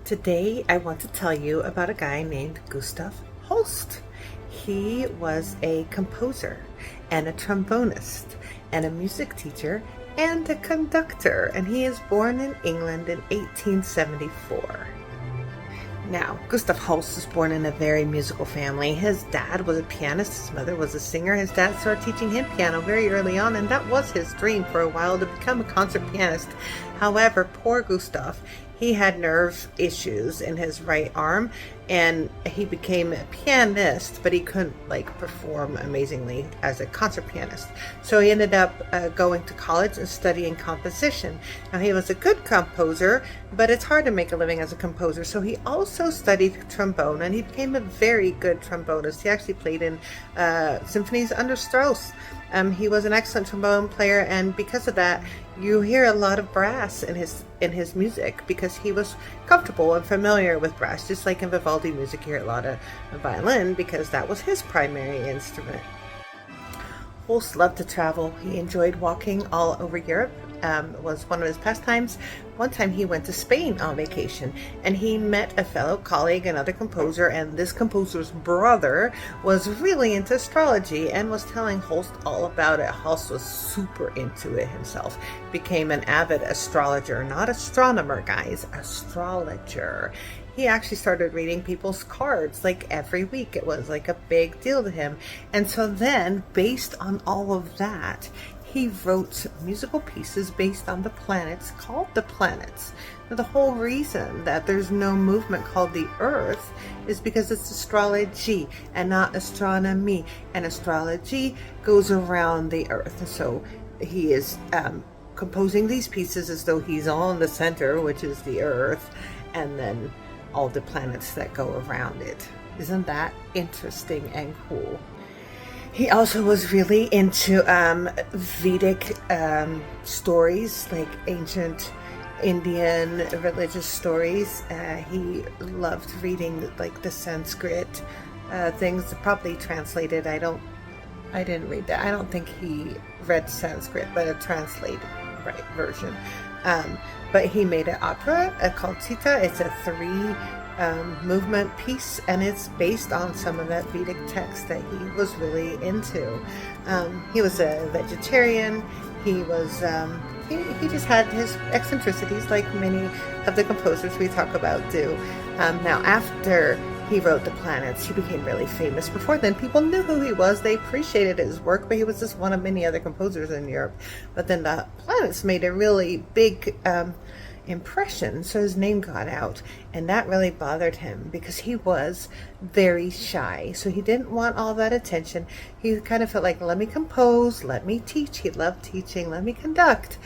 Today I want to tell you about a guy named Gustav Holst. He was a composer and a trombonist and a music teacher and a conductor, and he is born in England in 1874. Now, Gustav Holst was born in a very musical family. His dad was a pianist, his mother was a singer. His dad started teaching him piano very early on, and that was his dream for a while, to become a concert pianist. However, poor Gustav, he had nerve issues in his right arm, and he became a pianist, but he couldn't perform amazingly as a concert pianist. So he ended up going to college and studying composition. Now, he was a good composer, but it's hard to make a living as a composer. So he also studied trombone, and he became a very good trombonist. He actually played in symphonies under Strauss. He was an excellent trombone player, and because of that, you hear a lot of brass in his music, because he was comfortable and familiar with brass. Just like in Vivaldi music, you hear a lot of violin because that was his primary instrument. Holst loved to travel. He enjoyed walking all over Europe. Was one of his pastimes. One time he went to Spain on vacation, and he met a fellow colleague, another composer, and this composer's brother was really into astrology and was telling Holst all about it. Holst was super into it himself, became an avid astrologer, not astronomer, guys, astrologer. He actually started reading people's cards every week. It was a big deal to him. And so then, based on all of that, he wrote musical pieces based on the planets, called the planets. Now, the whole reason that there's no movement called the Earth is because it's astrology and not astronomy. And astrology goes around the Earth. And so he is composing these pieces as though he's on the center, which is the Earth, and then all the planets that go around it. Isn't that interesting and cool? He also was really into Vedic stories, like ancient Indian religious stories. He loved reading the Sanskrit things, probably translated. I didn't read that. I don't think he read Sanskrit, but a translated version. But he made an opera called Sita. It's a three movement piece, and it's based on some of that Vedic text that he was really into. He was a vegetarian. He was he just had his eccentricities, like many of the composers we talk about do. Now, after he wrote the planets, he became really famous. Before then, people knew who he was. They appreciated his work, but he was just one of many other composers in Europe. But then the planets made a really big impression, so his name got out, and that really bothered him because he was very shy. So he didn't want all that attention. He kind of felt like, let me compose, let me teach. He loved teaching. Let me conduct.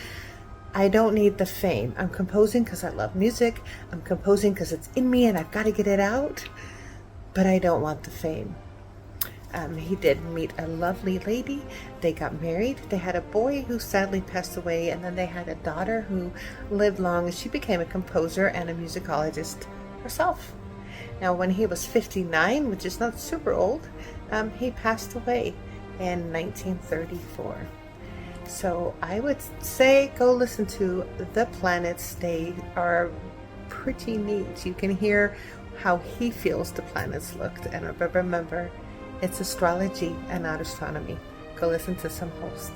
I don't need the fame. I'm composing because I love music. I'm composing because it's in me and I've got to get it out, but I don't want the fame. He did meet a lovely lady. They got married. They had a boy who sadly passed away, and then they had a daughter who lived long. She became a composer and a musicologist herself. Now, when he was 59, which is not super old, he passed away in 1934. So I would say go listen to The Planets. They are pretty neat. You can hear how he feels the planets looked. And remember, it's astrology and not astronomy. Go listen to some Holst.